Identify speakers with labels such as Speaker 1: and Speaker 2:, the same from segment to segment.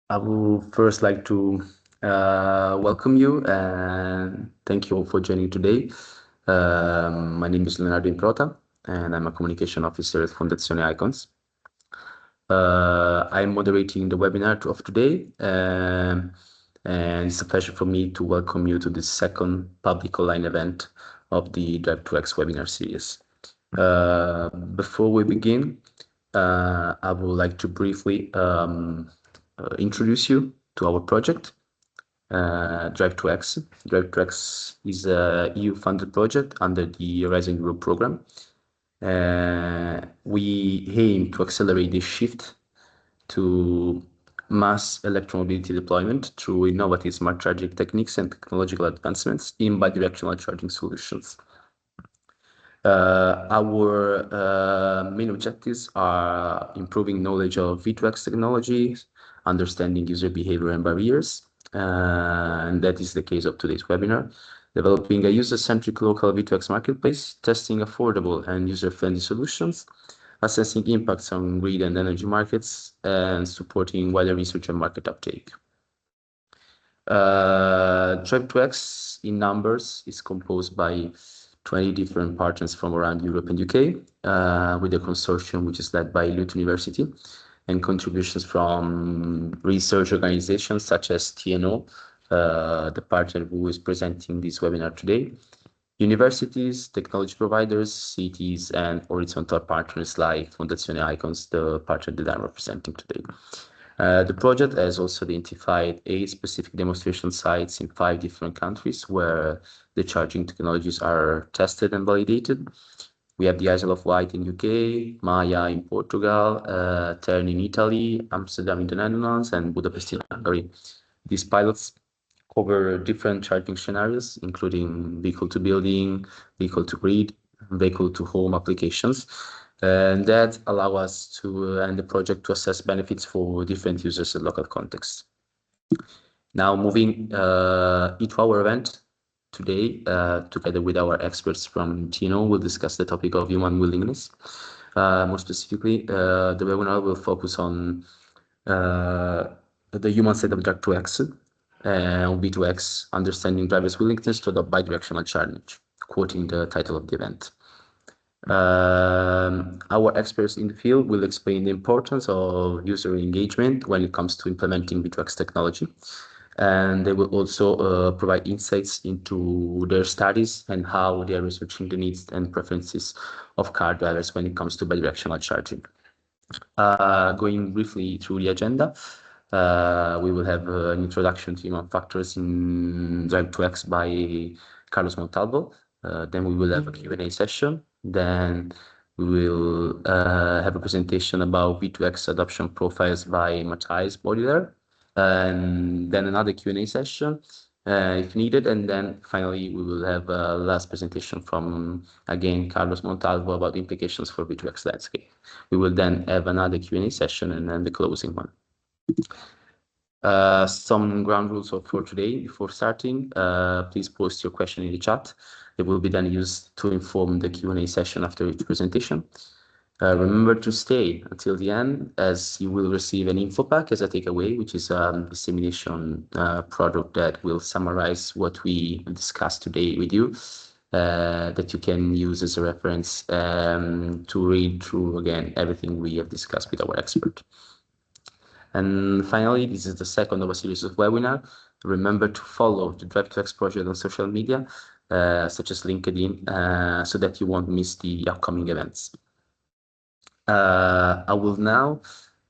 Speaker 1: I would first like to welcome you and thank you all for joining today. My name is Leonardo Improta and I'm a communication officer at Fondazione Icons. I'm moderating the webinar of today, and it's a pleasure for me to welcome you to the second public online event of the DriVe2X webinar series. Before we begin, I would like to briefly introduce you to our project, DriVe2X. DriVe2X is a EU-funded project under the Horizon Europe program. We aim to accelerate this shift to mass electromobility deployment through innovative smart charging techniques and technological advancements in bidirectional charging solutions. Our main objectives are improving knowledge of V2X technology, understanding user behavior and barriers, and that is the case of today's webinar. Developing a user-centric local V2X marketplace, testing affordable and user-friendly solutions, assessing impacts on grid and energy markets, and supporting wider research and market uptake. DriVe2X in numbers is composed by 20 different partners from around Europe and UK, with a consortium which is led by Lund University, and contributions from research organizations such as TNO, the partner who is presenting this webinar today, universities, technology providers, cities, and horizontal partners like Fondazione Icons, the partner that I'm representing today. The project has also identified 8 specific demonstration sites in 5 different countries where the charging technologies are tested and validated. We have the Isle of Wight in UK, Maya in Portugal, Terni in Italy, Amsterdam in the Netherlands, and Budapest in Hungary. These pilots cover different charging scenarios, including vehicle-to-building, vehicle-to-grid, vehicle-to-home applications. And that allow us to and the project to assess benefits for different users in local contexts. Now moving into our event today, together with our experts from TNO, we'll discuss the topic of human willingness. More specifically, the webinar will focus on the human side of DriVe2X and V2X, understanding drivers' willingness to adopt bidirectional charging, quoting the title of the event. Our experts in the field will explain the importance of user engagement when it comes to implementing V2X technology. And they will also provide insights into their studies and how they are researching the needs and preferences of car drivers when it comes to bidirectional charging. Going briefly through the agenda, we will have an introduction to human factors in DriVe2X by Carlos Montalvo. Then we will have a Q&A session. Then we will have a presentation about V2X adoption profiles by Matthijs Bodiler, and then another Q&A session if needed. And then finally, we will have a last presentation from, again, Carlos Montalvo about the implications for V2X landscape. We will then have another Q&A session and then the closing one. Some ground rules for today. Before starting, please post your question in the chat. It will be then used to inform the Q&A session after each presentation. Remember to stay until the end, as you will receive an info pack as a takeaway, which is a dissemination product that will summarize what we discussed today with you, that you can use as a reference to read through, again, everything we have discussed with our expert. And finally, this is the second of a series of webinars. Remember to follow the DriVe2X project on social media, such as LinkedIn, so that you won't miss the upcoming events. I will now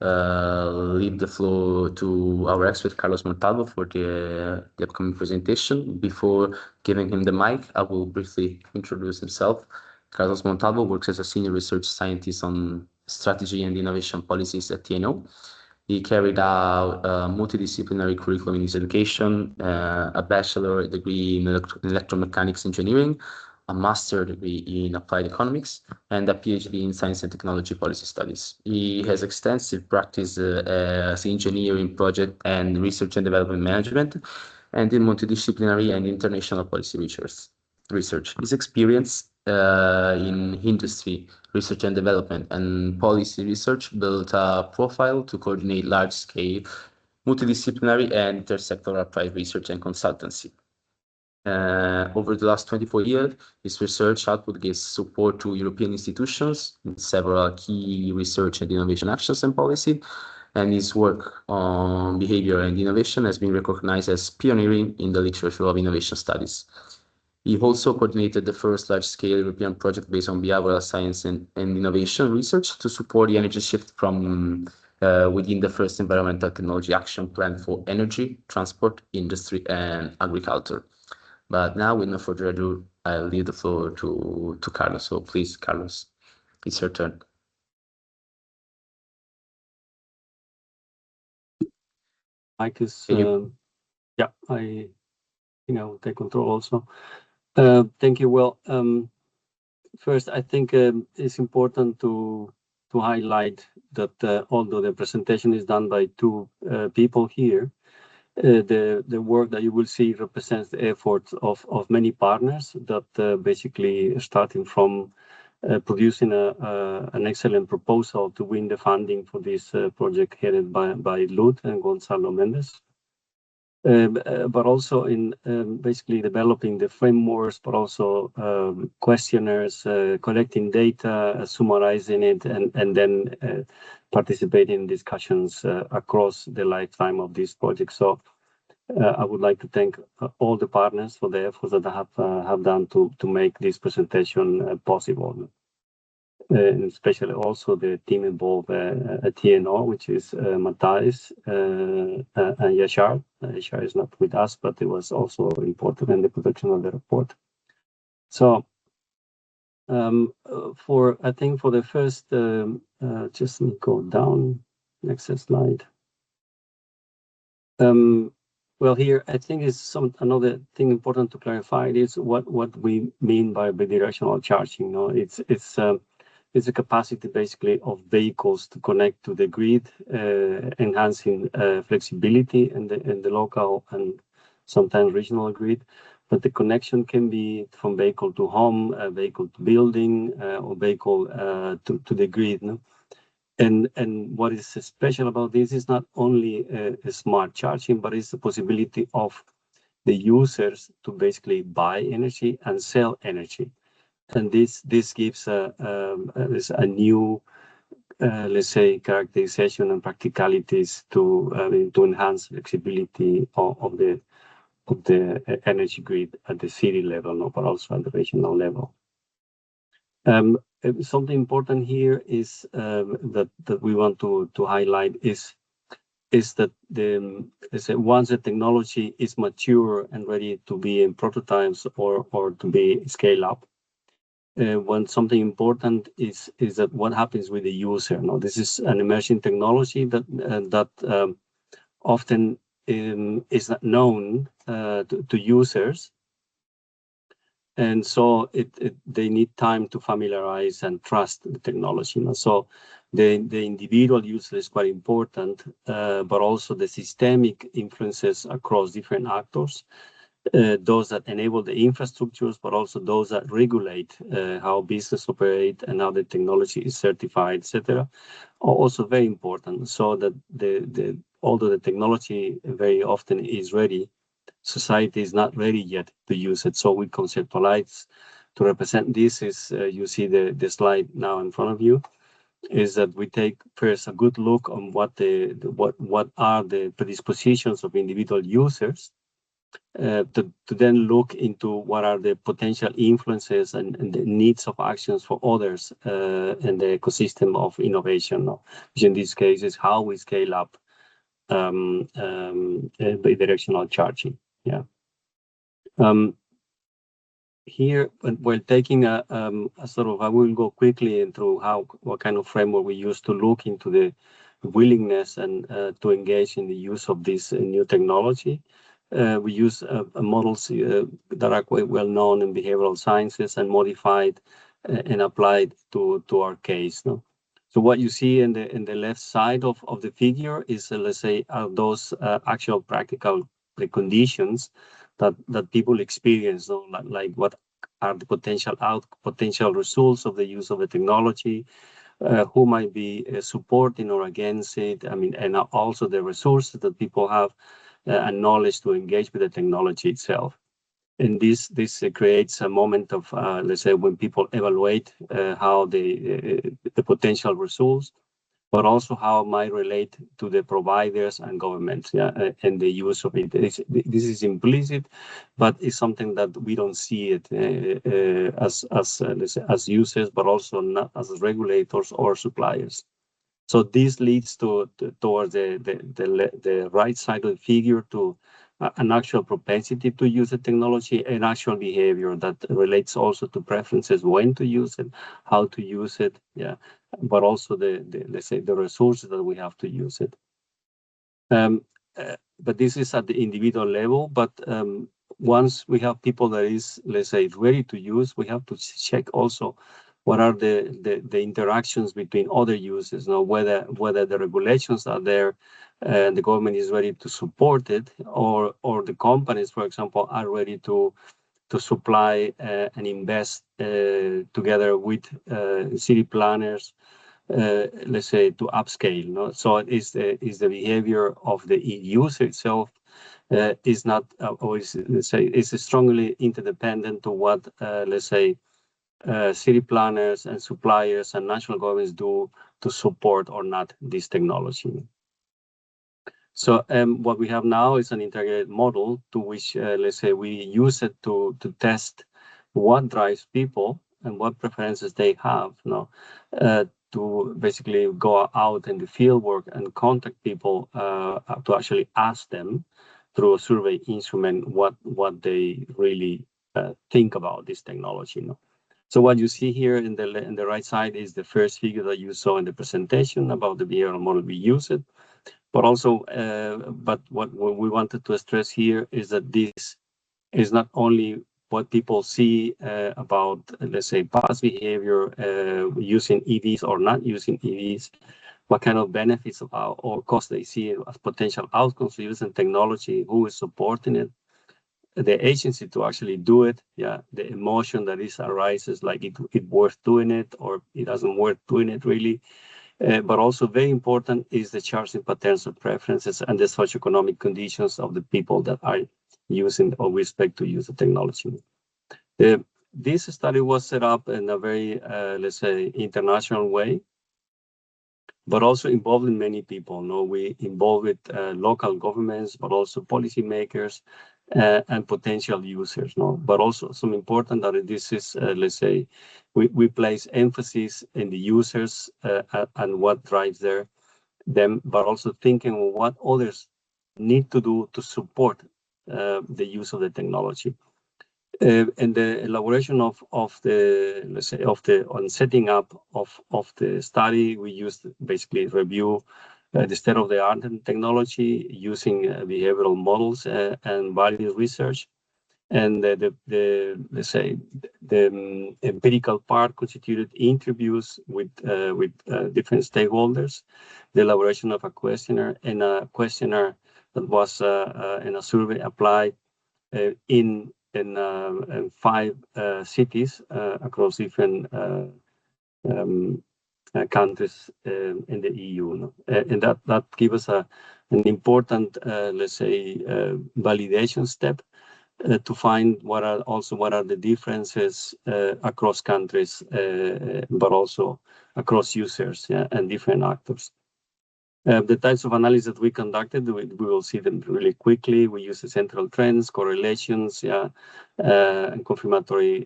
Speaker 1: leave the floor to our expert, Carlos Montalvo, for the upcoming presentation. Before giving him the mic, I will briefly introduce himself. Carlos Montalvo works as a senior research scientist on strategy and innovation policies at TNO. He carried out a multidisciplinary curriculum in his education, a bachelor degree in electromechanics engineering, a master's degree in applied economics, and a PhD in science and technology policy studies. He has extensive practice as engineer in project and research and development management, and in multidisciplinary and international policy research. His experience in industry, research and development, and policy research built a profile to coordinate large-scale multidisciplinary and intersectoral applied research and consultancy. Over the last 24 years, this research output gives support to European institutions in several key research and innovation actions and policy, and his work on behavior and innovation has been recognized as pioneering in the literature of innovation studies. He also coordinated the first large-scale European project based on behavioral science and innovation research to support the energy shift from within the first environmental technology action plan for energy, transport, industry, and agriculture. But now, with no further ado, I'll leave the floor to Carlos. So please, Carlos, it's your turn.
Speaker 2: Mike is, yeah, I think I will take control also. Thank you. Well, first, I think it's important to highlight that although the presentation is done by two people here, the work that you will see represents the efforts of many partners that basically starting from producing an excellent proposal to win the funding for this project headed by Lud and Gonzalo Mendes. But also in basically developing the frameworks, but also questionnaires, collecting data, summarizing it, and then participating in discussions across the lifetime of this project. So I would like to thank all the partners for the efforts that they have done to make this presentation possible. And especially also the team involved at TNO, which is Matthijs and Yashar. Yashar is not with us, but it was also important in the production of the report. So I think for the first, just let me go down, next slide. Well, here I think is another thing important to clarify is what we mean by bidirectional charging. No, it's a capacity basically of vehicles to connect to the grid, enhancing flexibility in the local and sometimes regional grid. But the connection can be from vehicle to home, vehicle to building, or vehicle to the grid. No? And what is special about this is not only a smart charging, but it's the possibility of the users to basically buy energy and sell energy. And this gives a new, let's say, characterization and practicalities to enhance flexibility of the energy grid at the city level, no, but also at the regional level. Something important here is that we want to highlight is that once the technology is mature and ready to be in prototypes or to be scaled up. When something important is that what happens with the user. Now, this is an emerging technology that often is not known to users, and so they need time to familiarize and trust the technology. You know? So the individual user is quite important, but also the systemic influences across different actors. Those that enable the infrastructures, but also those that regulate how business operate and how the technology is certified, etc., are also very important. So that although the technology very often is ready, society is not ready yet to use it. So we conceptualize to represent this is you see the slide now in front of you, is that we take first a good look on what are the predispositions of individual users. To then look into what are the potential influences and the needs of actions for others in the ecosystem of innovation, which in this case is how we scale up bidirectional charging. Yeah. Here, we're taking a sort of, I will go quickly into what kind of framework we use to look into the willingness and to engage in the use of this new technology. We use models that are quite well known in behavioral sciences and modified and applied to our case. No? So what you see in the left side of the figure is, let's say, those actual practical conditions that people experience. So like what are the potential results of the use of the technology? who might be supporting or against it. I mean, and also the resources that people have and knowledge to engage with the technology itself. And this creates a moment of, let's say, when people evaluate how the potential results, but also how it might relate to the providers and governments, and the use of it. This is implicit, but it's something that we don't see it as users, but also not as regulators or suppliers. So this leads towards the right side of the figure to an actual propensity to use the technology, and actual behavior that relates also to preferences, when to use it, how to use it, but also let's say the resources that we have to use it. But this is at the individual level. But once we have people that is, let's say, ready to use, we have to check also what are the interactions between other users, whether the regulations are there and the government is ready to support it, or the companies, for example, are ready to supply and invest together with city planners, let's say, to upscale. So it's the behavior of the user itself is not always, let's say, is strongly interdependent to what, let's say, city planners and suppliers and national governments do to support or not this technology. So what we have now is an integrated model to which, let's say, we use it to test what drives people and what preferences they have, to basically go out in the field work and contact people to actually ask them through a survey instrument what they really think about this technology. So what you see here in the right side is the first figure that you saw in the presentation about the behavioral model we use it. But also, but what we wanted to stress here is that this is not only what people see about, let's say, past behavior using EVs or not using EVs, what kind of benefits or costs they see as potential outcomes for using technology, who is supporting it, the agency to actually do it, the emotion that arises, like it worth doing it or it doesn't worth doing it really. But also very important is the charging patterns of preferences and the socioeconomic conditions of the people that are using or we expect to use the technology. This study was set up in a very, let's say, international way, but also involving many people. We involve with local governments, but also policymakers and potential users. But also some important that this is, let's say, we place emphasis in the users and what drives them, but also thinking what others need to do to support the use of the technology. And the elaboration of the, let's say, on setting up of the study, we used basically review the state of the art in technology using behavioral models and value research. And let's say the empirical part constituted interviews with different stakeholders, the elaboration of a questionnaire, and a questionnaire that was in a survey applied in 5 cities across different countries in the EU. And that gives us an important, let's say, validation step to find what are the differences across countries, but also across users and different actors. The types of analysis that we conducted, we will see them really quickly. We use the central trends, correlations, and confirmatory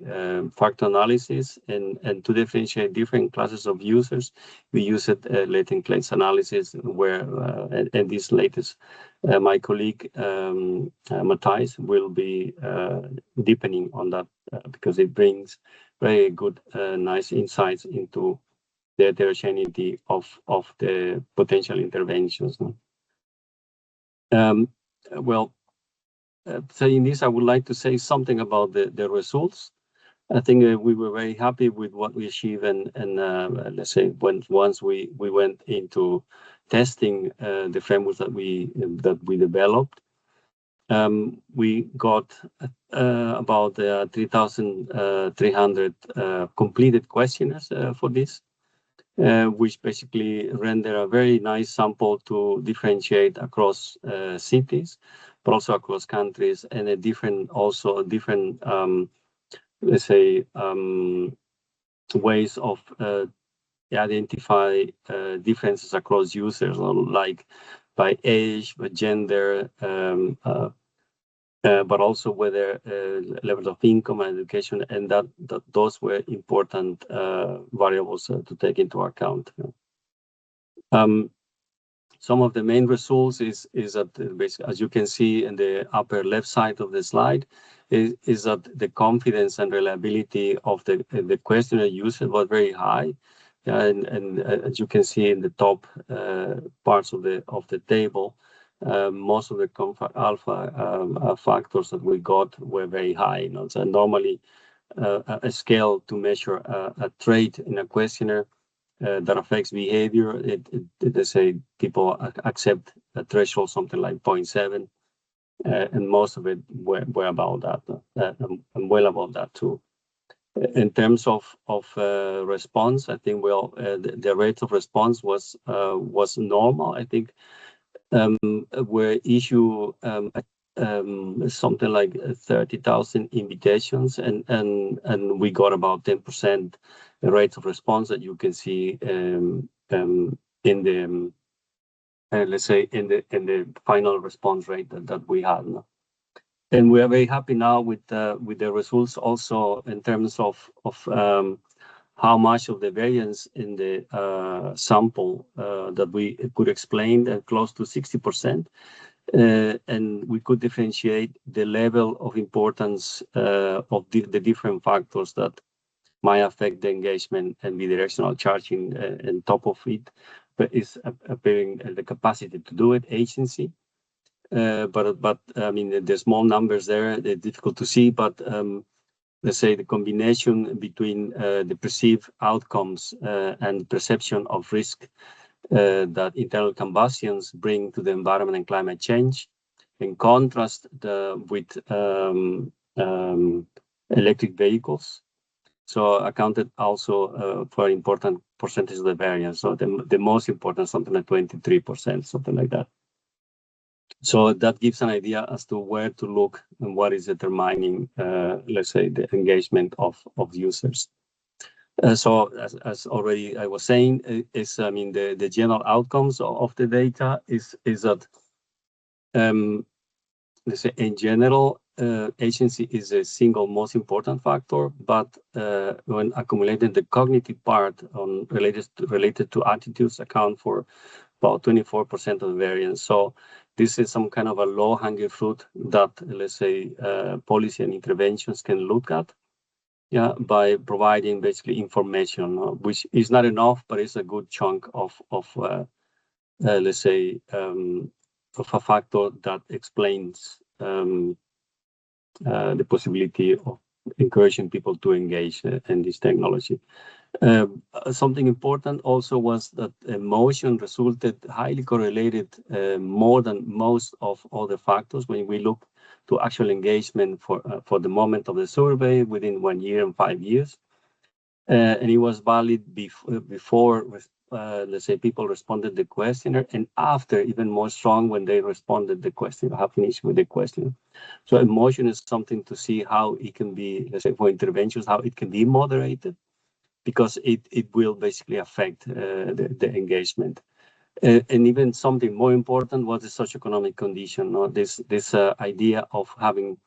Speaker 2: factor analysis, and to differentiate different classes of users, we use it latent claims analysis, where and this latest, my colleague Matthijs will be deepening on that because it brings very good, nice insights into the heterogeneity of the potential interventions. Well, saying this, I would like to say something about the results. I think we were very happy with what we achieved, and let's say once we went into testing the frameworks that we developed. We got about 3,300 completed questionnaires for this. which basically render a very nice sample to differentiate across cities, but also across countries, and a different let's say ways of identify differences across users, like by age, by gender, but also whether levels of income and education, and that those were important variables to take into account. Some of the main results is that basically, as you can see in the upper left side of the slide, is that the confidence and reliability of the questionnaire used was very high, and as you can see in the top parts of the table, most of the alpha factors that we got were very high. So normally a scale to measure a trait in a questionnaire that affects behavior, they say people accept a threshold something like 0.7, and most of it were about that, and well above that too. In terms of response, I think the rate of response was normal. I think where issue something like 30,000 invitations, and we got about 10% rate of response that you can see in the let's say in the final response rate that we had. And we are very happy now with the results also in terms of how much of the variance in the sample that we could explain, close to 60%. And we could differentiate the level of importance of the different factors that might affect the engagement and bidirectional charging on top of it, but is appearing the capacity to do it, agency. But I mean, the small numbers there, they're difficult to see, but let's say the combination between the perceived outcomes and perception of risk that internal combustions bring to the environment and climate change, in contrast with electric vehicles. So accounted also for an important percentage of the variance. So the most important, something like 23%, something like that. So that gives an idea as to where to look and what is determining, let's say, the engagement of users. So as already I was saying, I mean, the general outcomes of the data is that, let's say, in general, agency is a single most important factor, but when accumulating the cognitive part related to attitudes account for about 24% of the variance. So this is some kind of a low-hanging fruit that, let's say, policy and interventions can look at, by providing basically information, which is not enough, but it's a good chunk of let's say, of a factor that explains the possibility of encouraging people to engage in this technology. Something important also was that emotion resulted highly correlated more than most of other factors when we look to actual engagement for the moment of the survey within 1 year and 5 years. And it was valid before let's say, people responded the questionnaire, and after, even more strong when they responded the question, have finished with the question. So emotion is something to see how it can be, let's say, for interventions, how it can be moderated, because it will basically affect the engagement. And even something more important was the socioeconomic condition. This idea of having,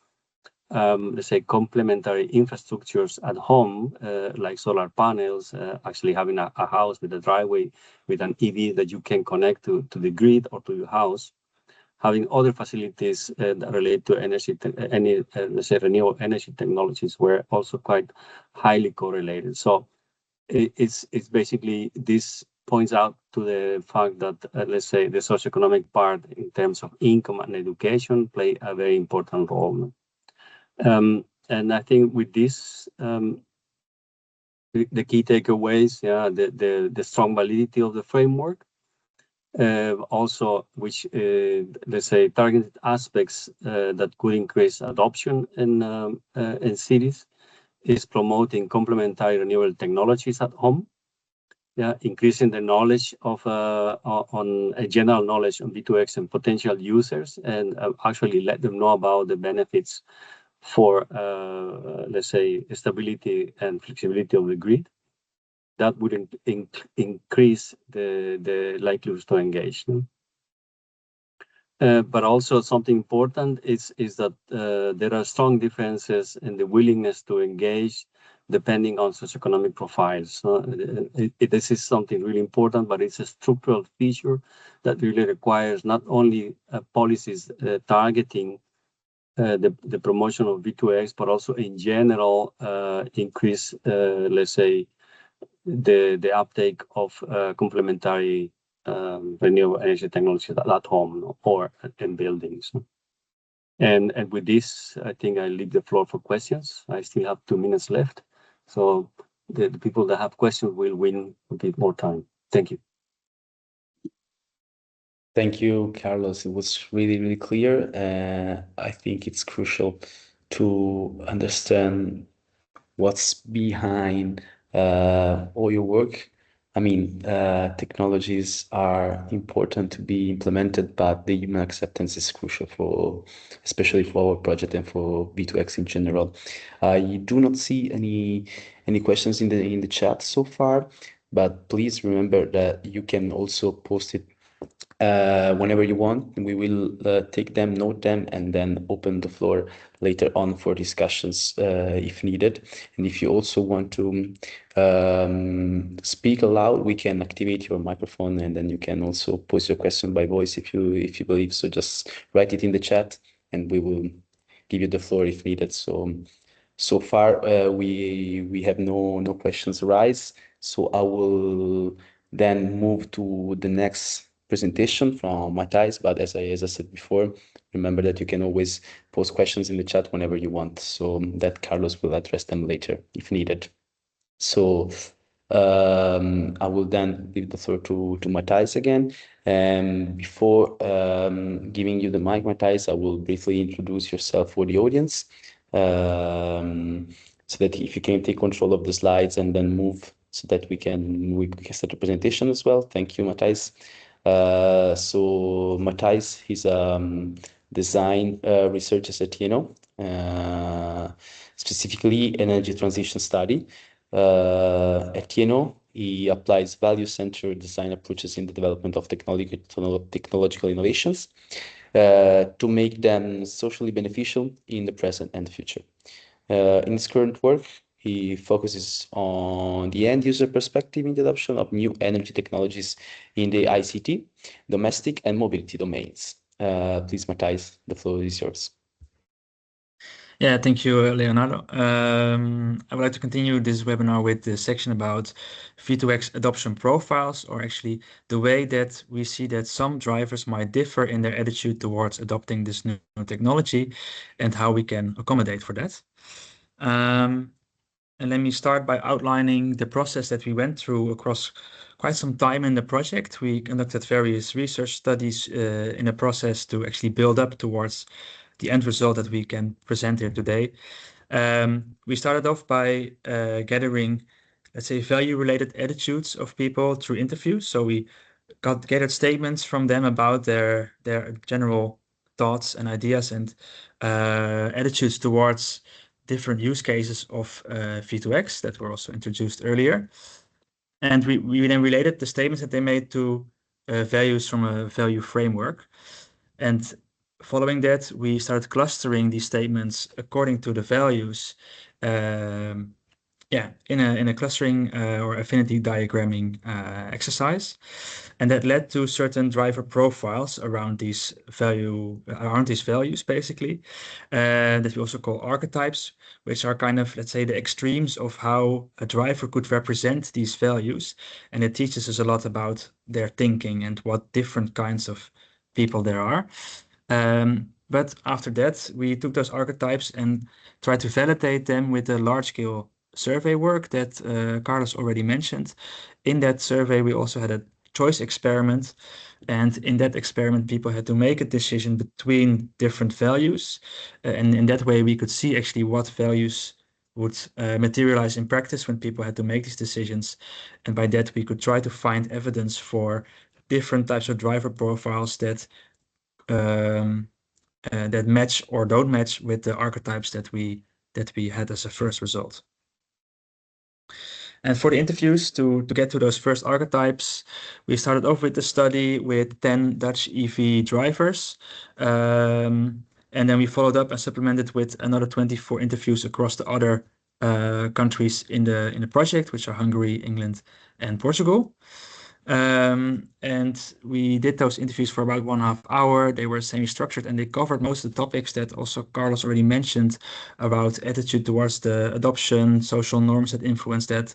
Speaker 2: let's say, complementary infrastructures at home, like solar panels, actually having a house with a driveway with an EV that you can connect to the grid or to your house, having other facilities that relate to energy, let's say, renewable energy technologies were also quite highly correlated. So it's basically, this points out to the fact that, let's say, the socioeconomic part in terms of income and education play a very important role. And I think with this, the key takeaways, the strong validity of the framework, also which, let's say, targeted aspects that could increase adoption in cities, is promoting complementary renewable technologies at home, increasing the knowledge of on a general knowledge on V2X and potential users, and actually let them know about the benefits for, let's say, stability and flexibility of the grid. That would increase the likelihood to engage. But also something important is that there are strong differences in the willingness to engage depending on socioeconomic profiles. This is something really important, but it's a structural feature that really requires not only policies targeting the promotion of V2X, but also in general increase, let's say, the uptake of complementary renewable energy technology at home or in buildings. And with this, I think I leave the floor for questions. I still have 2 minutes left. So the people that have questions will win a bit more time. Thank you.
Speaker 1: Thank you, Carlos. It was really, really clear. I think it's crucial to understand what's behind all your work. I mean, technologies are important to be implemented, but the human acceptance is crucial for, especially for our project and for V2X in general. You do not see any questions in the chat so far, but please remember that you can also post it whenever you want. We will take them, note them, and then open the floor later on for discussions if needed. And if you also want to speak aloud, we can activate your microphone, and then you can also post your question by voice if you believe. So just write it in the chat, and we will give you the floor if needed. So far we have no questions arise. So I will then move to the next presentation from Matthijs, but as I said before, remember that you can always post questions in the chat whenever you want, so that Carlos will address them later if needed. So I will then give the floor to Matthijs again. And before giving you the mic, Matthijs, I will briefly introduce yourself for the audience, so that if you can take control of the slides and then move so that we can start the presentation as well. Thank you, Matthijs. So Matthijs, he's design researcher at TNO, specifically energy transition study. At TNO, he applies value-centered design approaches in the development of technological innovations to make them socially beneficial in the present and the future. In his current work, he focuses on the end user perspective in the adoption of new energy technologies in the ICT, domestic and mobility domains. Please, Matthijs, the floor is yours.
Speaker 3: Yeah, thank you, Leonardo. I would like to continue this webinar with the section about V2X adoption profiles, or actually the way that we see that some drivers might differ in their attitude towards adopting this new technology and how we can accommodate for that. And let me start by outlining the process that we went through across quite some time in the project. We conducted various research studies in a process to actually build up towards the end result that we can present here today. We started off by gathering, let's say, value-related attitudes of people through interviews. So we gathered statements from them about their general thoughts and ideas and attitudes towards different use cases of V2X that were also introduced earlier. And we then related the statements that they made to values from a value framework. And following that, we started clustering these statements according to the values, in a clustering or affinity diagramming exercise, and that led to certain driver profiles around these values, basically, that we also call archetypes, which are kind of, let's say, the extremes of how a driver could represent these values, and it teaches us a lot about their thinking and what different kinds of people there are. But after that, we took those archetypes and tried to validate them with a large-scale survey work that Carlos already mentioned. In that survey, we also had a choice experiment, and in that experiment, people had to make a decision between different values, and in that way, we could see actually what values would materialize in practice when people had to make these decisions. And by that, we could try to find evidence for different types of driver profiles that that match or don't match with the archetypes that we had as a first result. And for the interviews, to get to those first archetypes, we started off with the study with 10 Dutch EV drivers. And then we followed up and supplemented with another 24 interviews across the other countries in the project, which are Hungary, England, and Portugal. And we did those interviews for about 1.5 hours. They were semi-structured and they covered most of the topics that also Carlos already mentioned about attitude towards the adoption, social norms that influence that,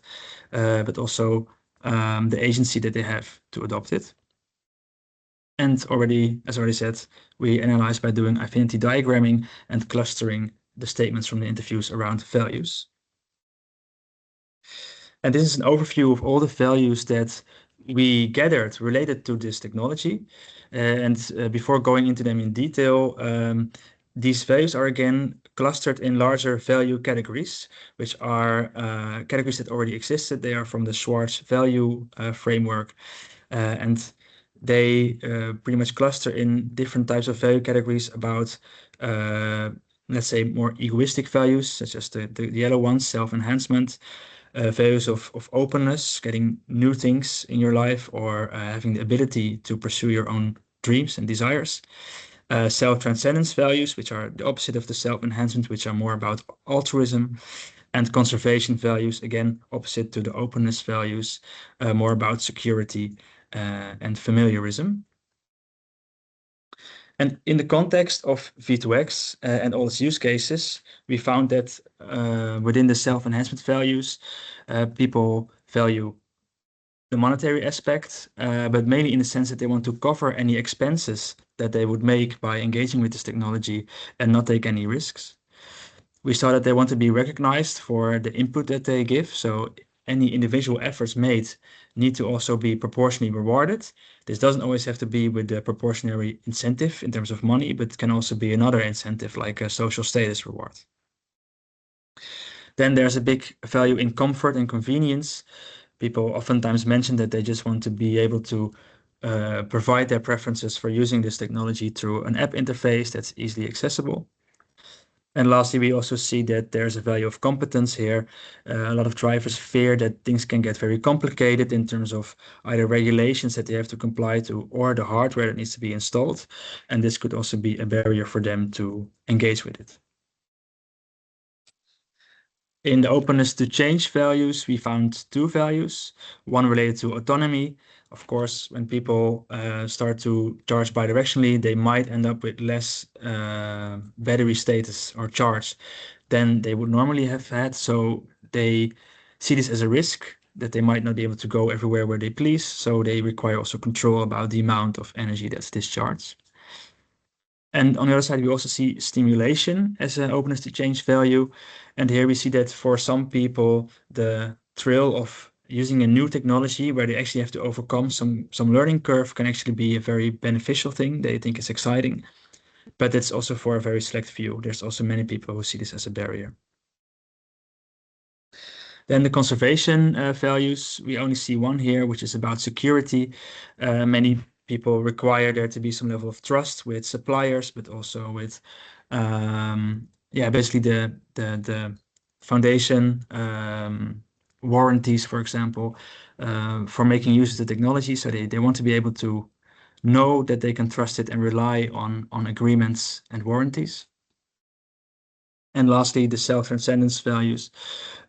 Speaker 3: but also the agency that they have to adopt it. And already, as already said, we analyzed by doing affinity diagramming and clustering the statements from the interviews around values. And this is an overview of all the values that we gathered related to this technology. Before going into them in detail, these values are again clustered in larger value categories, which are categories that already existed. They are from the Schwartz value framework. And they pretty much cluster in different types of value categories about, let's say, more egoistic values, such as the yellow ones, self-enhancement, values of openness, getting new things in your life, or having the ability to pursue your own dreams and desires. Self-transcendence values, which are the opposite of the self-enhancement, which are more about altruism. And conservation values, again, opposite to the openness values, more about security and familiarism. And in the context of V2X and all its use cases, we found that within the self-enhancement values, people value the monetary aspect, but mainly in the sense that they want to cover any expenses that they would make by engaging with this technology and not take any risks. We saw that they want to be recognized for the input that they give. So any individual efforts made need to also be proportionally rewarded. This doesn't always have to be with the proportionary incentive in terms of money, but it can also be another incentive like a social status reward. Then there's a big value in comfort and convenience. People oftentimes mention that they just want to be able to provide their preferences for using this technology through an app interface that's easily accessible. And lastly, we also see that there's a value of competence here. A lot of drivers fear that things can get very complicated in terms of either regulations that they have to comply to or the hardware that needs to be installed. And this could also be a barrier for them to engage with it. In the openness to change values, we found 2 values, one related to autonomy. Of course, when people start to charge bidirectionally, they might end up with less battery status or charge than they would normally have had. So they see this as a risk that they might not be able to go everywhere where they please. So they require also control about the amount of energy that's discharged. And on the other side, we also see stimulation as an openness to change value. And here we see that for some people, the thrill of using a new technology where they actually have to overcome some learning curve can actually be a very beneficial thing. They think it's exciting, but it's also for a very select few. There's also many people who see this as a barrier. Then the conservation values, we only see one here, which is about security. Many people require there to be some level of trust with suppliers, but also with, basically the foundation warranties, for example, for making use of the technology. So they want to be able to know that they can trust it and rely on agreements and warranties. And lastly, the self-transcendence values.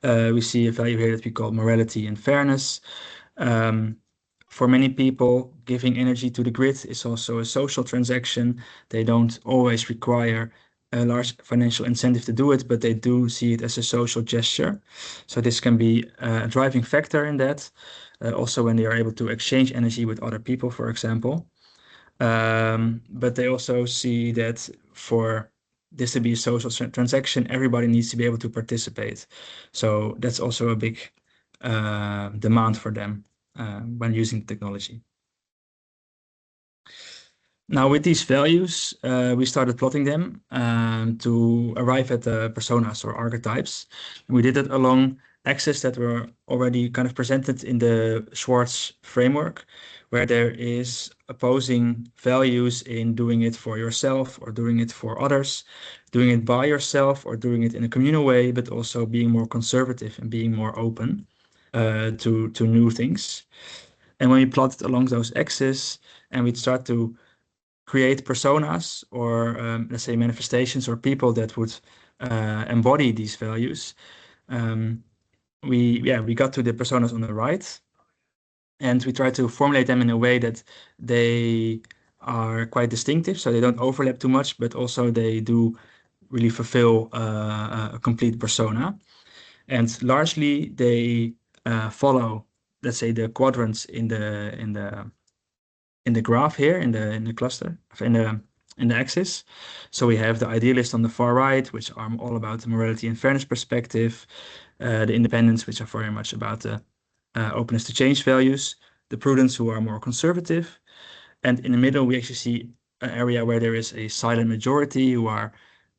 Speaker 3: We see a value here that we call morality and fairness. For many people, giving energy to the grid is also a social transaction. They don't always require a large financial incentive to do it, but they do see it as a social gesture. So this can be a driving factor in that. Also when they are able to exchange energy with other people, for example. But they also see that for this to be a social transaction, everybody needs to be able to participate. So that's also a big demand for them when using the technology. Now with these values, we started plotting them to arrive at the personas or archetypes. And we did it along axes that were already kind of presented in the Schwartz framework, where there is opposing values in doing it for yourself or doing it for others, doing it by yourself or doing it in a communal way, but also being more conservative and being more open to new things. And when we plotted along those axes and we'd start to create personas or let's say manifestations or people that would embody these values, we got to the personas on the right, and we try to formulate them in a way that they are quite distinctive, so they don't overlap too much, but also they do really fulfill a complete persona. And largely they follow, let's say, the quadrants in the graph here, in the cluster, in the axis. So we have the idealist on the far right, which are all about the morality and fairness perspective, the independents, which are very much about the openness to change values, the prudents, who are more conservative, and in the middle we actually see an area where there is a silent majority who are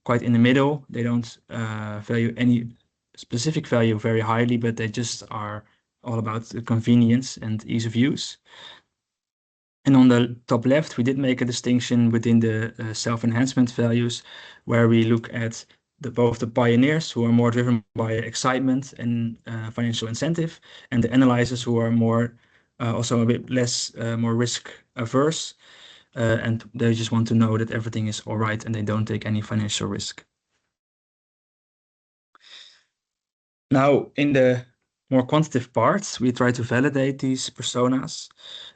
Speaker 3: quite in the middle. They don't value any specific value very highly, but they just are all about the convenience and ease of use. And on the top left, we did make a distinction within the self-enhancement values, where we look at both the pioneers, who are more driven by excitement and financial incentive, and the analyzers, who are more also a bit less more risk averse, and they just want to know that everything is all right and they don't take any financial risk. Now, in the more quantitative parts, we try to validate these personas,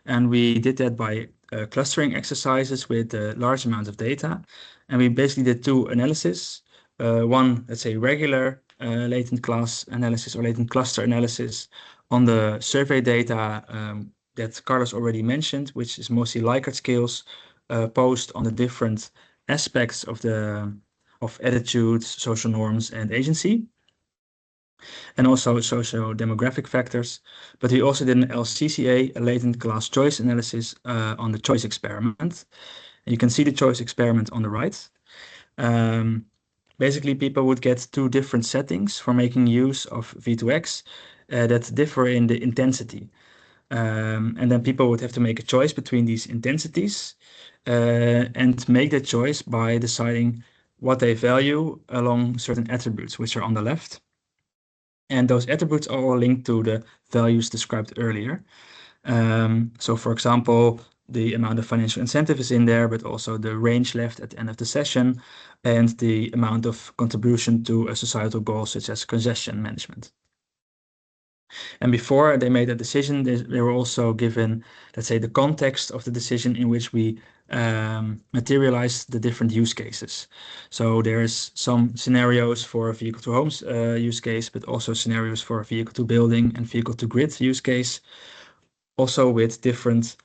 Speaker 3: and we did that by clustering exercises with a large amount of data. And we basically did two analyses. One, let's say, regular latent class analysis or latent cluster analysis on the survey data that Carlos already mentioned, which is mostly Likert scales posed on the different aspects of attitudes, social norms, and agency, and also socio-demographic factors. But we also did an LCCA, a latent class choice analysis on the choice experiment. And you can see the choice experiment on the right. Basically, people would get two different settings for making use of V2X that differ in the intensity. And then people would have to make a choice between these intensities and make that choice by deciding what they value along certain attributes, which are on the left. And those attributes are all linked to the values described earlier. So for example, the amount of financial incentive is in there, but also the range left at the end of the session and the amount of contribution to a societal goal, such as congestion management. And before they made a decision, they were also given, let's say, the context of the decision in which we materialize the different use cases. So there's some scenarios for a vehicle to homes use case, but also scenarios for a vehicle to building and vehicle to grid use case. Also with different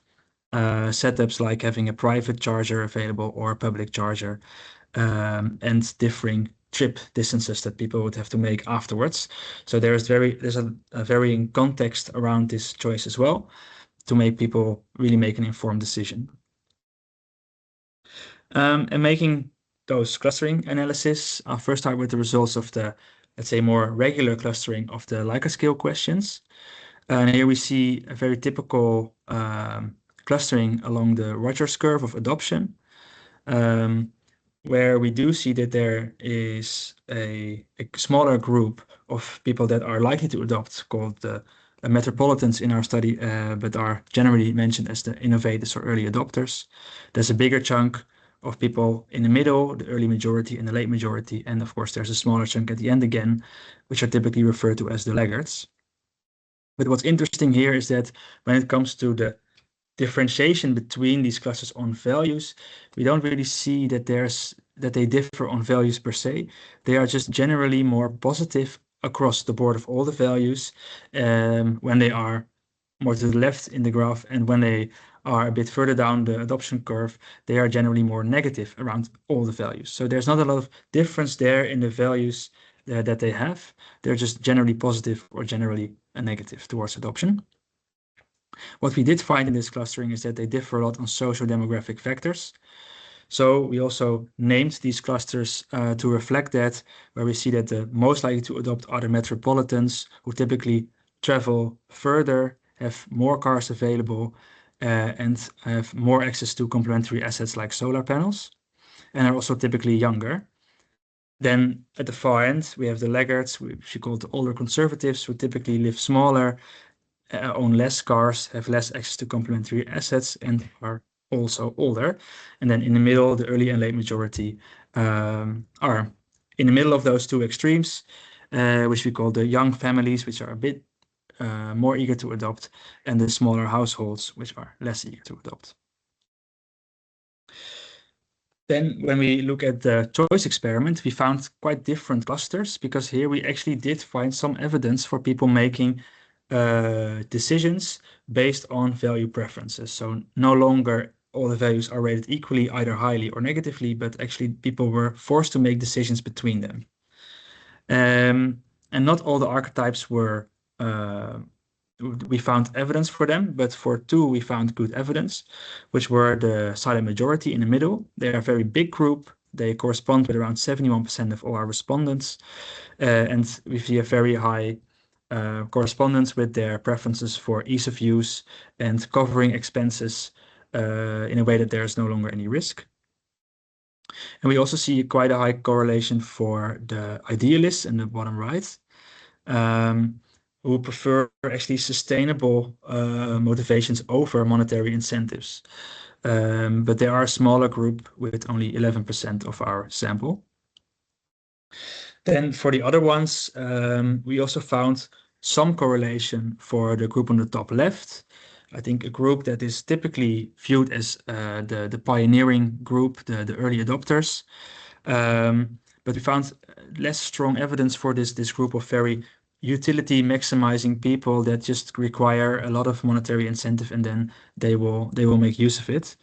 Speaker 3: setups, like having a private charger available or a public charger, and differing trip distances that people would have to make afterwards. So there's a varying context around this choice as well, to make people really make an informed decision. And making those clustering analysis, I'll first start with the results of the, let's say, more regular clustering of the Likert scale questions. And here we see a very typical clustering along the Rogers curve of adoption, where we do see that there is a smaller group of people that are likely to adopt, called the metropolitans in our study, but are generally mentioned as the innovators or early adopters. There's a bigger chunk of people in the middle, the early majority and the late majority, and of course there's a smaller chunk at the end again, which are typically referred to as the laggards. But what's interesting here is that when it comes to the differentiation between these clusters on values, we don't really see that they differ on values per se. They are just generally more positive across the board of all the values when they are more to the left in the graph, and when they are a bit further down the adoption curve, they are generally more negative around all the values. So there's not a lot of difference there in the values that they have. They're just generally positive or generally negative towards adoption. What we did find in this clustering is that they differ a lot on socio-demographic factors. So we also named these clusters to reflect that, where we see that the most likely to adopt are the metropolitans, who typically travel further, have more cars available, and have more access to complementary assets like solar panels, and are also typically younger. Then at the far end, we have the laggards, which we call the older conservatives, who typically live smaller, own less cars, have less access to complementary assets, and are also older. And then in the middle, the early and late majority are in the middle of those two extremes, which we call the young families, which are a bit more eager to adopt, and the smaller households, which are less eager to adopt. Then when we look at the choice experiment, we found quite different clusters, because here we actually did find some evidence for people making decisions based on value preferences. So no longer all the values are rated equally, either highly or negatively, but actually people were forced to make decisions between them. And not all the archetypes were, we found evidence for them, but for two we found good evidence, which were the silent majority in the middle. They are a very big group. They correspond with around 71% of all our respondents. And we see a very high correspondence with their preferences for ease of use and covering expenses in a way that there is no longer any risk. And we also see quite a high correlation for the idealists in the bottom right, who prefer actually sustainable motivations over monetary incentives. But they are a smaller group with only 11% of our sample. Then for the other ones, we also found some correlation for the group on the top left. I think a group that is typically viewed as the pioneering group, the early adopters. But we found less strong evidence for this group of very utility maximizing people that just require a lot of monetary incentive, and then they will make use of it.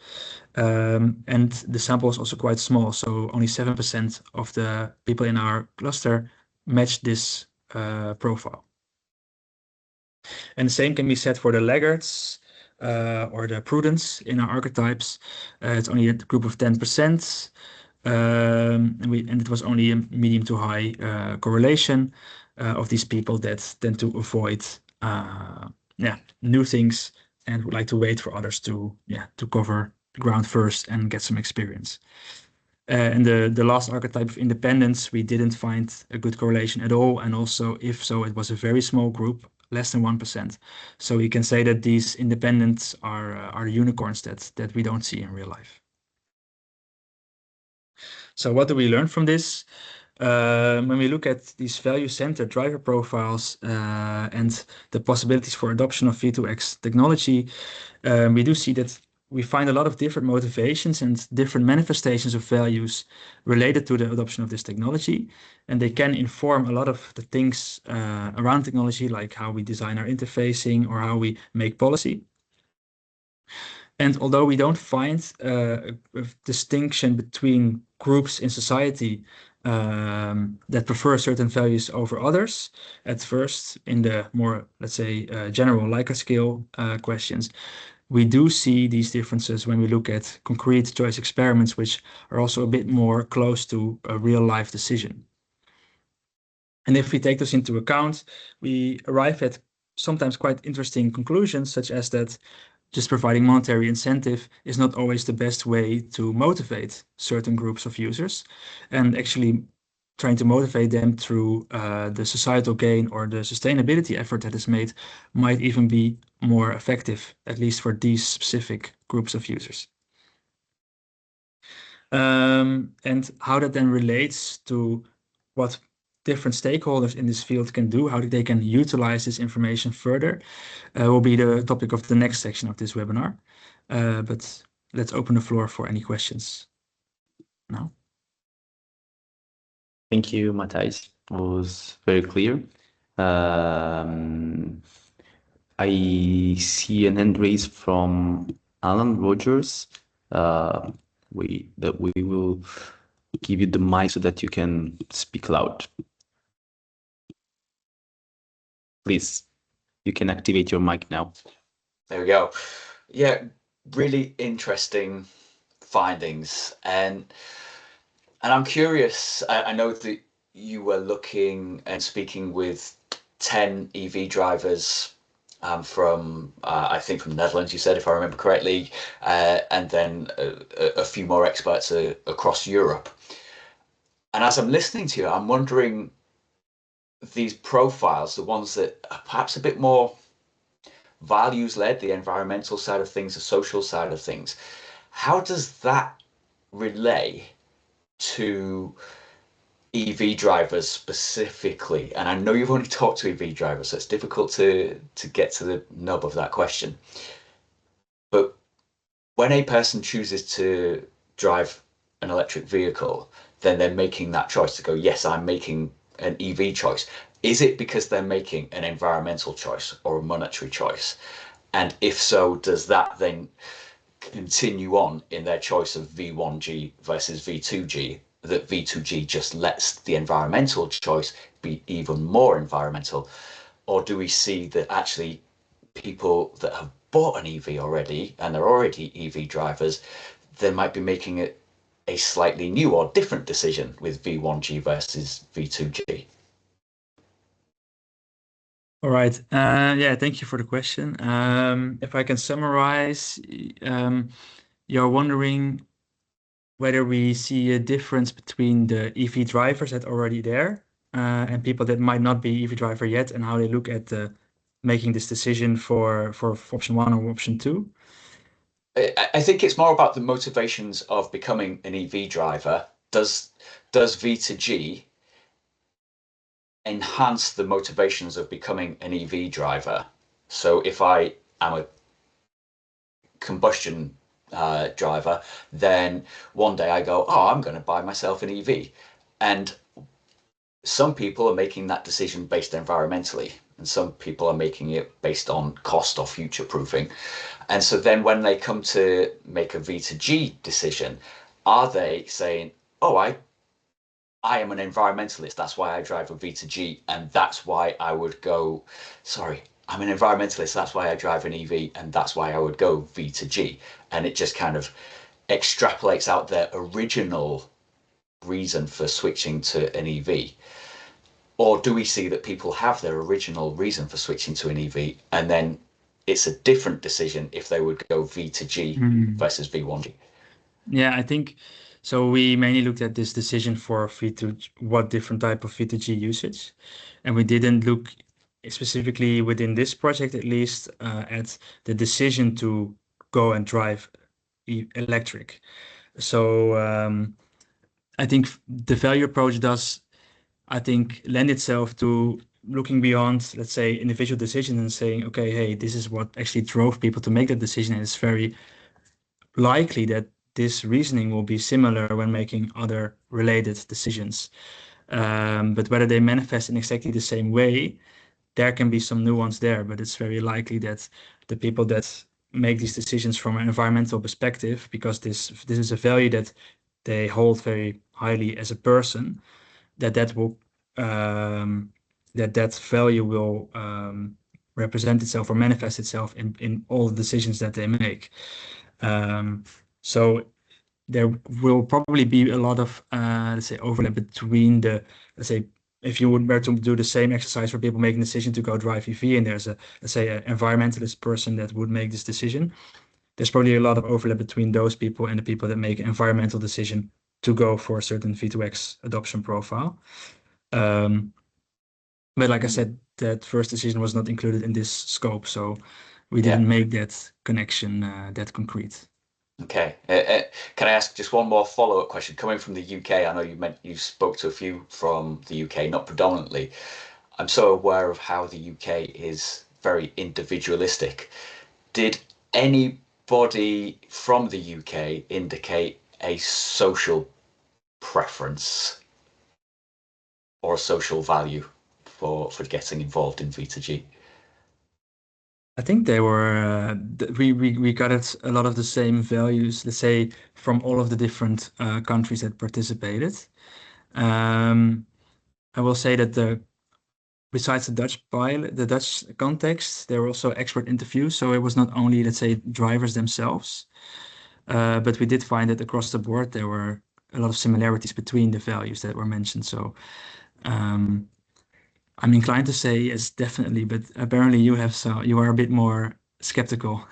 Speaker 3: And the sample is also quite small, so only 7% of the people in our cluster match this profile. And the same can be said for the laggards or the prudents in our archetypes. It's only a group of 10%. And it was only a medium to high correlation of these people that tend to avoid new things and would like to wait for others to cover the ground first and get some experience. And the last archetype of independence, we didn't find a good correlation at all. And also, if so, it was a very small group, less than 1%. So we can say that these independents are unicorns that we don't see in real life. So what do we learn from this? When we look at these value-centered driver profiles and the possibilities for adoption of V2X technology, we do see that we find a lot of different motivations and different manifestations of values related to the adoption of this technology. And they can inform a lot of the things around technology, like how we design our interfacing or how we make policy. And although we don't find a distinction between groups in society that prefer certain values over others, at first in the more, let's say, general Likert scale questions, we do see these differences when we look at concrete choice experiments, which are also a bit more close to a real life decision. And if we take this into account, we arrive at sometimes quite interesting conclusions, such as that just providing monetary incentive is not always the best way to motivate certain groups of users, and actually trying to motivate them through the societal gain or the sustainability effort that is made might even be more effective, at least for these specific groups of users. And how that then relates to what different stakeholders in this field can do, how they can utilize this information further, will be the topic of the next section of this webinar. But let's open the floor for any questions now.
Speaker 1: Thank you, Matthijs. It was very clear. I see an hand raised from Alan Rogers. We will give you the mic so that you can speak loud. Please, you can activate your mic now.
Speaker 4: There we go. Yeah, really interesting findings. And I'm curious, I know that you were looking and speaking with 10 EV drivers from, I think from the Netherlands, you said, if I remember correctly, and then a few more experts across Europe. And as I'm listening to you, I'm wondering, these profiles, the ones that are perhaps a bit more values led, the environmental side of things, the social side of things, how does that relate to EV drivers specifically? And I know you've only talked to EV drivers, so it's difficult to get to the nub of that question. But when a person chooses to drive an electric vehicle, then they're making that choice to go, yes, I'm making an EV choice. Is it because they're making an environmental choice or a monetary choice? And if so, does that then continue on in their choice of V1G versus V2G, that V2G just lets the environmental choice be even more environmental? Or do we see that actually people that have bought an EV already and they're already EV drivers, they might be making it a slightly new or different decision with V1G versus V2G?
Speaker 3: All right. Yeah, thank you for the question. If I can summarize, you're wondering whether we see a difference between the EV drivers that are already there and people that might not be EV driver yet, and how they look at making this decision for option 1 or option 2.
Speaker 4: I think it's more about the motivations of becoming an EV driver. Does V2G enhance the motivations of becoming an EV driver? So if I am a combustion driver, then one day I go, oh, I'm going to buy myself an EV. And some people are making that decision based environmentally, and some people are making it based on cost or future proofing. And so then when they come to make a V2G decision, are they saying, oh, I am an environmentalist, that's why I drive a V2G, and that's why I would go, sorry, I'm an environmentalist, that's why I drive an EV, and that's why I would go V2G. And it just kind of extrapolates out their original reason for switching to an EV. Or do we see that people have their original reason for switching to an EV, and then it's a different decision if they would go V2G versus V1G?
Speaker 3: Yeah, I think so. We mainly looked at this decision for V2, what different type of V2G usage, and we didn't look specifically within this project, at least, at the decision to go and drive electric. So I think the value approach does, I think, lend itself to looking beyond, let's say, individual decisions and saying, okay, hey, this is what actually drove people to make that decision, and it's very likely that this reasoning will be similar when making other related decisions. But whether they manifest in exactly the same way, there can be some nuance there, but it's very likely that the people that make these decisions from an environmental perspective, because this is a value that they hold very highly as a person, that value will represent itself or manifest itself in all the decisions that they make. So there will probably be a lot of, let's say, overlap between the, let's say, if you were to do the same exercise for people making the decision to go drive EV, and there's a, let's say, an environmentalist person that would make this decision, there's probably a lot of overlap between those people and the people that make an environmental decision to go for a certain V2X adoption profile. But like I said, that first decision was not included in this scope, so we didn't make that connection that concrete.
Speaker 4: Okay. Can I ask just one more follow-up question? Coming from the UK, I know you spoke to a few from the UK, not predominantly. I'm so aware of how the UK is very individualistic. Did anybody from the UK indicate a social preference or a social value for getting involved in V2G?
Speaker 3: I think they were, we got a lot of the same values, let's say, from all of the different countries that participated. I will say that besides the Dutch pilot, the Dutch context, there were also expert interviews. So it was not only, let's say, drivers themselves, but we did find that across the board there were a lot of similarities between the values that were mentioned. So I'm inclined to say yes, definitely, but apparently you are a bit more skeptical.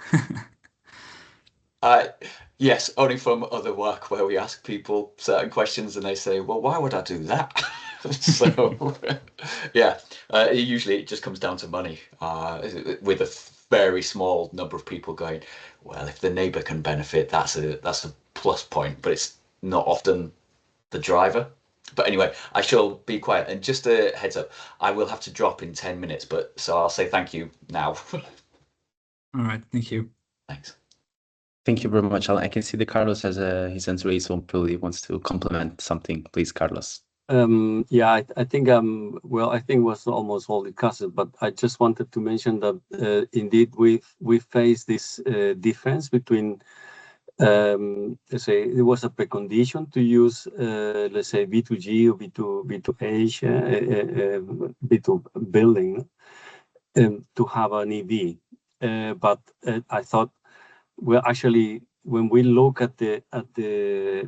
Speaker 4: Yes, only from other work where we ask people certain questions and they say, well, why would I do that? So, yeah, usually it just comes down to money, with a very small number of people going, well, if the neighbor can benefit, that's a plus point, but it's not often the driver. But anyway, I shall be quiet. And just a heads up, I will have to drop in 10 minutes, but so I'll say thank you now.
Speaker 3: All right, thank you.
Speaker 4: Thanks.
Speaker 1: Thank you very much, Alan. I can see that Carlos has his hand raised, so probably wants to complement something. Please, Carlos.
Speaker 2: Yeah, I think well, I think was almost all discussed, but I just wanted to mention that indeed we face this difference between let's say it was a precondition to use let's say V2G or V2H V2 building to have an EV, but I thought, well, actually, when we look at the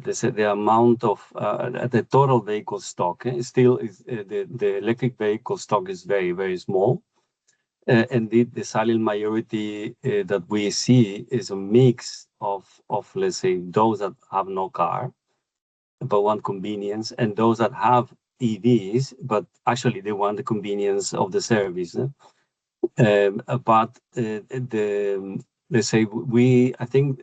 Speaker 2: let's say the amount of at the total vehicle stock, still is the electric vehicle stock is very small, and the silent majority that we see is a mix of let's say those that have no car but want convenience, and those that have EVs but actually they want the convenience of the service. But let's say I think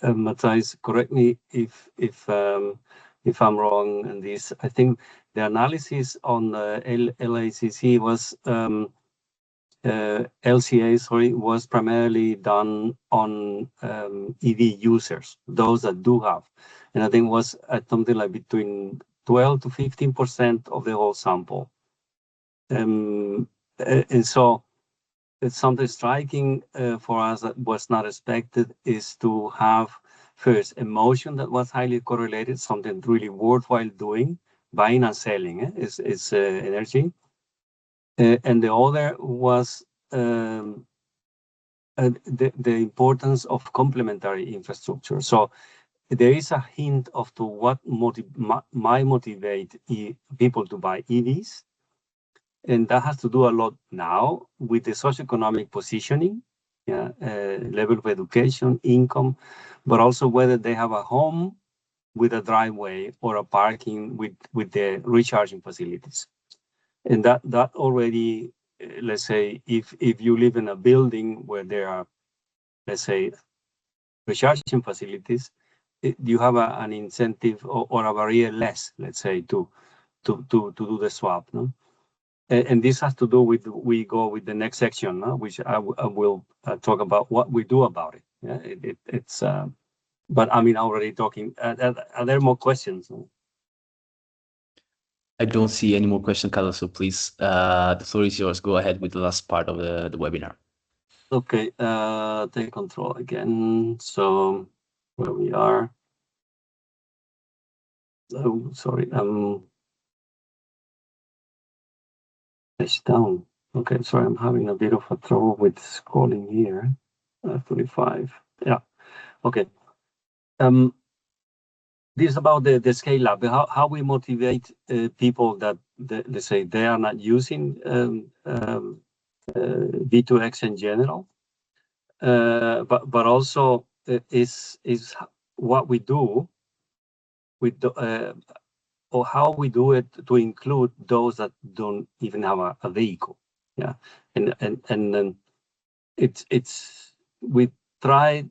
Speaker 2: Matthias, correct me if I'm wrong in this. I think the analysis on LACC was LCA, sorry, was primarily done on EV users, those that do have, and I think it was at something like between 12 to 15% of the whole sample, and so. It's something striking for us that was not expected is to have first emotion that was highly correlated, something really worthwhile doing, buying and selling is energy, and the other was the importance of complementary infrastructure. So there is a hint of to what might motivate people to buy EVs. And that has to do a lot now with the socioeconomic positioning, level of education, income, but also whether they have a home with a driveway or a parking with the recharging facilities. And that already, let's say, if you live in a building where there are, let's say, recharging facilities, you have an incentive or a barrier less, let's say, to do the swap, no? And this has to do with, we go with the next section, which I will talk about what we do about it. Yeah, it's, but I mean, already talking, are there more questions?
Speaker 1: I don't see any more questions, Carlos, so please, the floor is yours. Go ahead with the last part of the webinar.
Speaker 2: Okay, take control again. So where we are. Oh, sorry, it's down. Okay, sorry, I'm having a bit of a trouble with scrolling here. 35. Yeah. Okay. This is about the scale up. How we motivate people that let's say they are not using V2X in general, but also is what we do with the. Or how we do it to include those that don't even have a vehicle, yeah, and it's we tried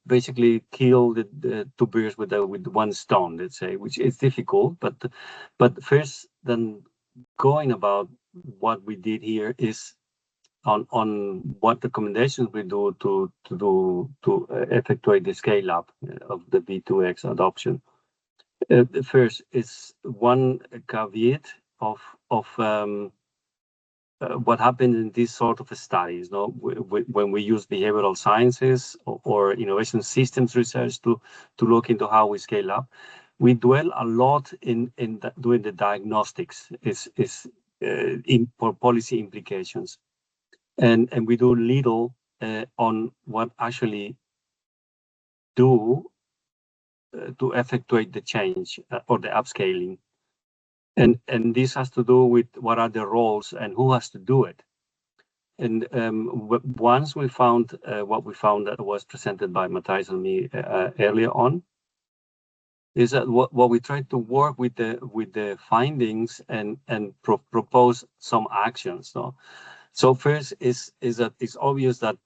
Speaker 2: basically kill the two birds with one stone, let's say, which is difficult, but first then going about what we did here is on what recommendations we do to effectuate the scale up of the V2X adoption. The first is one caveat of what happens in these sort of studies. No, when we use behavioral sciences or innovation systems research to look into how we scale up, we dwell a lot in doing the diagnostics. Is for policy implications, and we do little on what actually do to effectuate the change or the upscaling, and this has to do with what are the roles and who has to do it. And once we found what we found that was presented by Matthijs and me earlier on, is that what we tried to work with the findings and propose some actions. So first is that it's obvious that,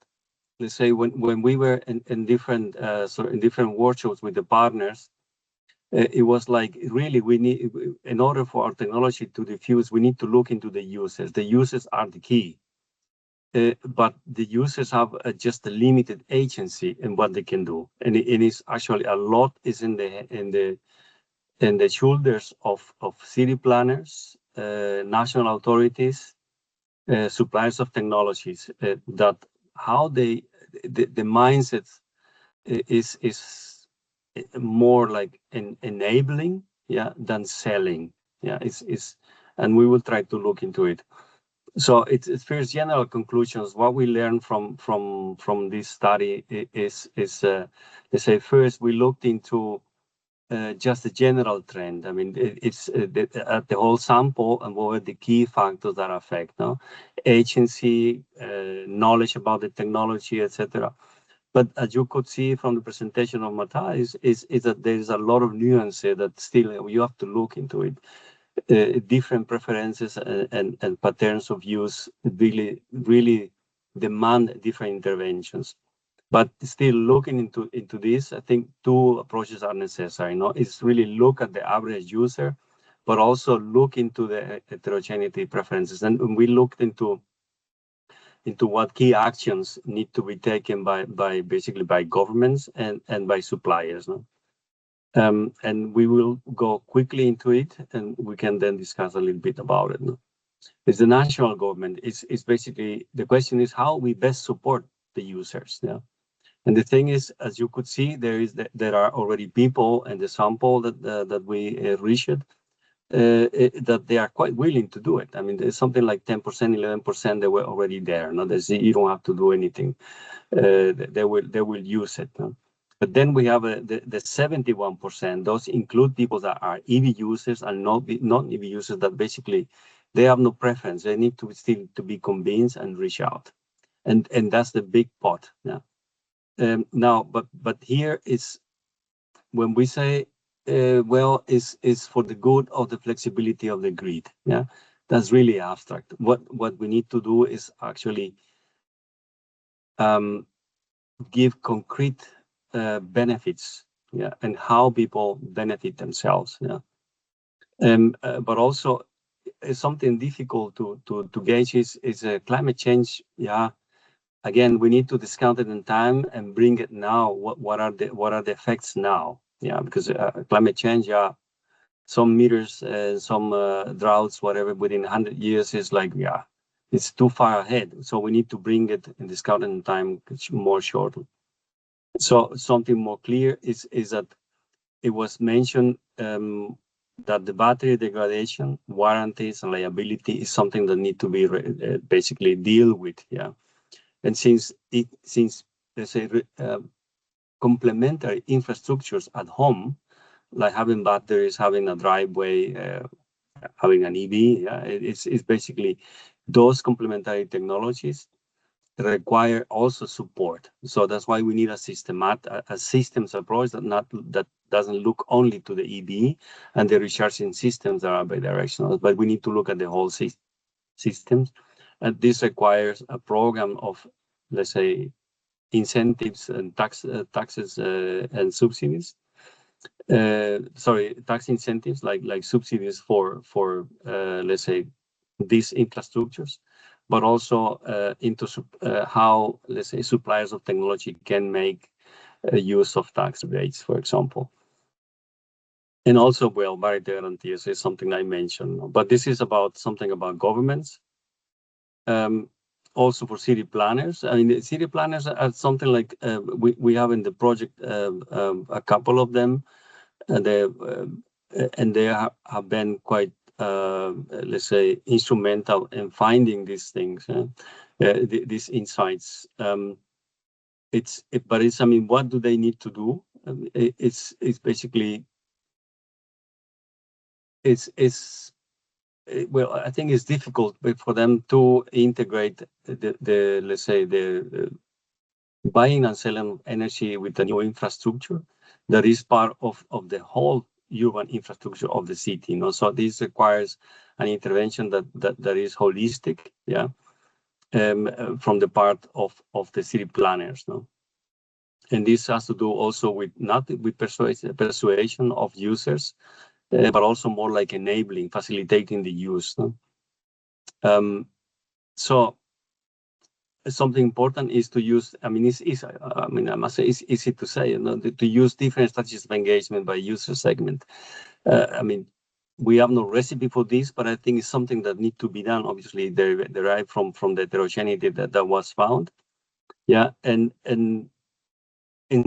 Speaker 2: let's say, when we were in different workshops with the partners, it was like, really, we need, in order for our technology to diffuse, we need to look into the users. The users are the key. But the users have just a limited agency in what they can do, and it is actually a lot is in the shoulders of city planners, national authorities, suppliers of technologies. That how the mindset is more like enabling, than selling. And we will try to look into it. So it's first general conclusions. What we learned from this study is let's say, first we looked into just the general trend. I mean, it's the whole sample and what are the key factors that affect agency, knowledge about the technology, etc. But as you could see from the presentation of Matthijs, is that there is a lot of nuances that still you have to look into it. Different preferences and patterns of use really demand different interventions. But still looking into this, I think two approaches are necessary. It's really look at the average user, but also look into the heterogeneity preferences. And we looked into what key actions need to be taken by basically by governments and by suppliers. And we will go quickly into it, and we can then discuss a little bit about it. It's the national government. It's basically, the question is how we best support the users. And the thing is, as you could see, there are already people in the sample that we reached that they are quite willing to do it. I mean, there's something like 10%, 11% they were already there. You don't have to do anything. They will use it. But then we have the 71%. Those include people that are EV users and non-EV users that basically they have no preference. They need to still to be convinced and reach out, and that's the big pot. Now, but here is when we say, well, is for the good of the flexibility of the grid. That's really abstract. What we need to do is actually give concrete benefits, and how people benefit themselves. But also something difficult to gauge is climate change. Again, we need to discount it in time and bring it now. What are the effects now? Because climate change, some meters, some droughts, whatever, within 100 years is like, it's too far ahead. So we need to bring it and discount it in time more shortly. So something more clear is that it was mentioned that the battery degradation, warranties, and liability is something that need to be basically deal with. And since let's say complementary infrastructures at home, like having batteries, having a driveway, having an EV, it's basically those complementary technologies require also support. So that's why we need a systems approach that doesn't look only to the EV and the recharging systems that are bi-directional, but we need to look at the whole systems. And this requires a program of, let's say, incentives and taxes and subsidies. Tax incentives like subsidies for let's say these infrastructures, but also into how, let's say, suppliers of technology can make use of tax rates, for example. And also, well, variety guarantees is something I mentioned, but this is something about governments. Also for city planners. I mean, the city planners are something like we have in the project a couple of them, and they have been quite let's say, instrumental in finding these things, these insights. But it's, I mean, what do they need to do? It's basically, well, I think it's difficult for them to integrate the let's say, the buying and selling energy with the new infrastructure that is part of the whole urban infrastructure of the city. You know, so this requires an intervention that is holistic, yeah, from the part of the city planners, no. And this has to do also with not with persuasion of users, but also more like enabling, facilitating the use, no? So something important is to use, I mean, I mean, I must say it's easy to say, you know, to use different strategies of engagement by user segment. I mean, we have no recipe for this, but I think it's something that needs to be done. Obviously, derived from the heterogeneity that was found. Yeah, and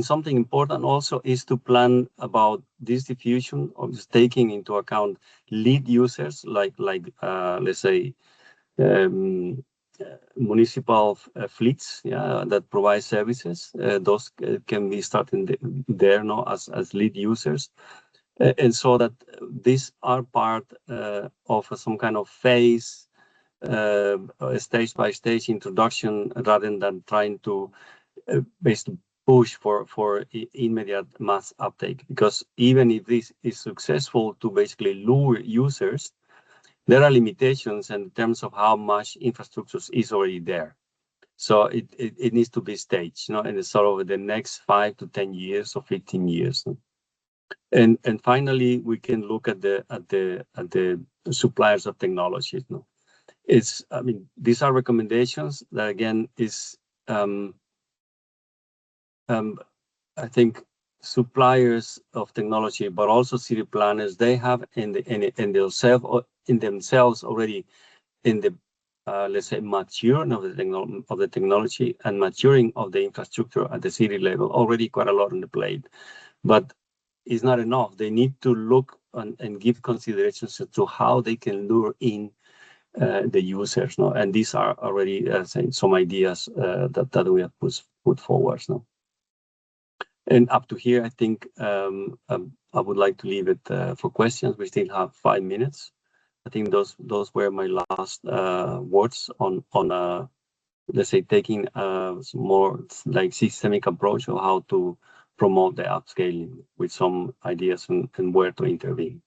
Speaker 2: something important also is to plan about this diffusion of just taking into account lead users like let's say, municipal fleets, yeah, that provide services. Those can be starting there, no, as lead users, and so that these are part of some kind of phase, stage by stage introduction, rather than trying to basically push for immediate mass uptake. Because even if this is successful to basically lure users, there are limitations in terms of how much infrastructure is already there. So it needs to be staged, you know, in the sort of the next 5 to 10 years or 15 years. And finally, we can look at the suppliers of technology. You know, it's, I mean, these are recommendations that again is I think suppliers of technology, but also city planners, they have in themselves already in the let's say maturing of the technology and maturing of the infrastructure at the city level already quite a lot on the plate, but it's not enough. They need to look and give considerations to how they can lure in the users, no? And these are already some ideas that we have put forward, no? And up to here, I think I would like to leave it for questions. We still have 5 minutes. I think those were my last words on let's say, taking some more like systemic approach of how to promote the upscaling with some ideas and where to intervene.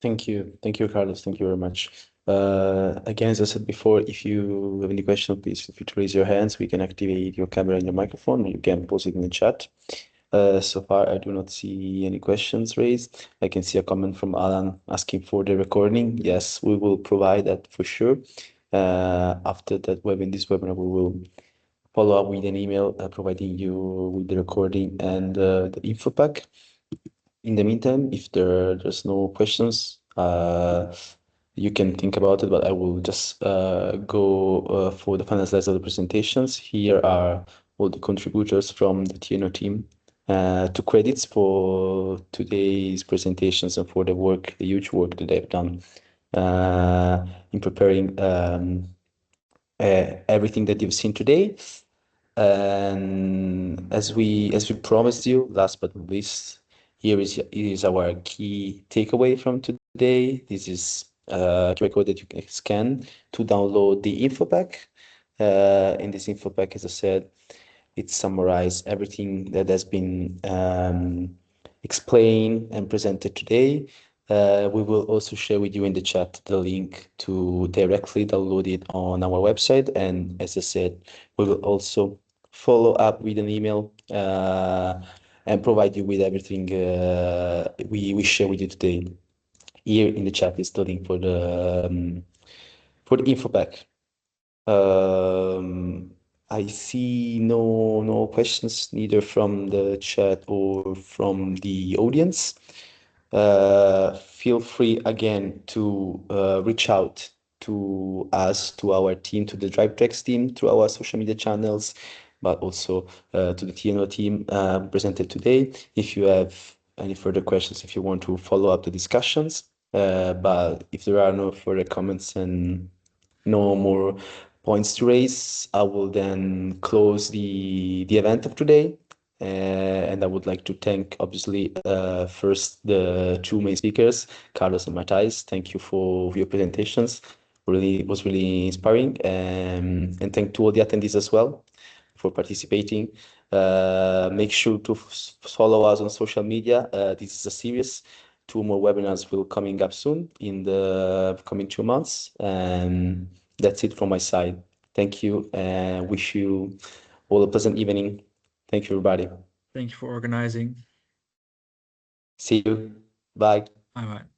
Speaker 1: Thank you, Carlos. Thank you very much. Again, as I said before, if you have any questions, please feel free to raise your hands. We can activate your camera and your microphone. You can post it in the chat. So far, I do not see any questions raised. I can see a comment from Alan asking for the recording. Yes, we will provide that for sure. After that this webinar, we will follow up with an email providing you with the recording and the info pack. In the meantime, if there's no questions, you can think about it, but I will just go for the final slides of the presentations. Here are all the contributors from the TNO team. 2 credits for today's presentations and for the work, the huge work that they've done in preparing everything that you've seen today. And as we promised you, last but not least, here is our key takeaway from today. This is a QR code that you can scan to download the info pack. In this info pack, as I said, it summarizes everything that has been explained and presented today. We will also share with you in the chat the link to directly download it on our website. And as I said, we will also follow up with an email and provide you with everything we share with you today. Here in the chat is the link for the info pack. I see no questions, neither from the chat or from the audience. Feel free again to reach out to us, to our team, to the DriVe2X team, through our social media channels, but also to the TNO team presented today. If you have any further questions, if you want to follow up the discussions, But if there are no further comments and no more points to raise, I will then close the event of today. And I would like to thank, obviously, first the two main speakers, Carlos and Matthijs. Thank you for your presentations. It was really inspiring. And thank to all the attendees as well for participating. Make sure to follow us on social media. This is a series. 2 more webinars will coming up soon in the coming 2 months. And that's it from my side. Thank you, and wish you all a pleasant evening. Thank you, everybody.
Speaker 3: Thank you for organizing.
Speaker 1: See you. Bye.
Speaker 3: Bye-bye.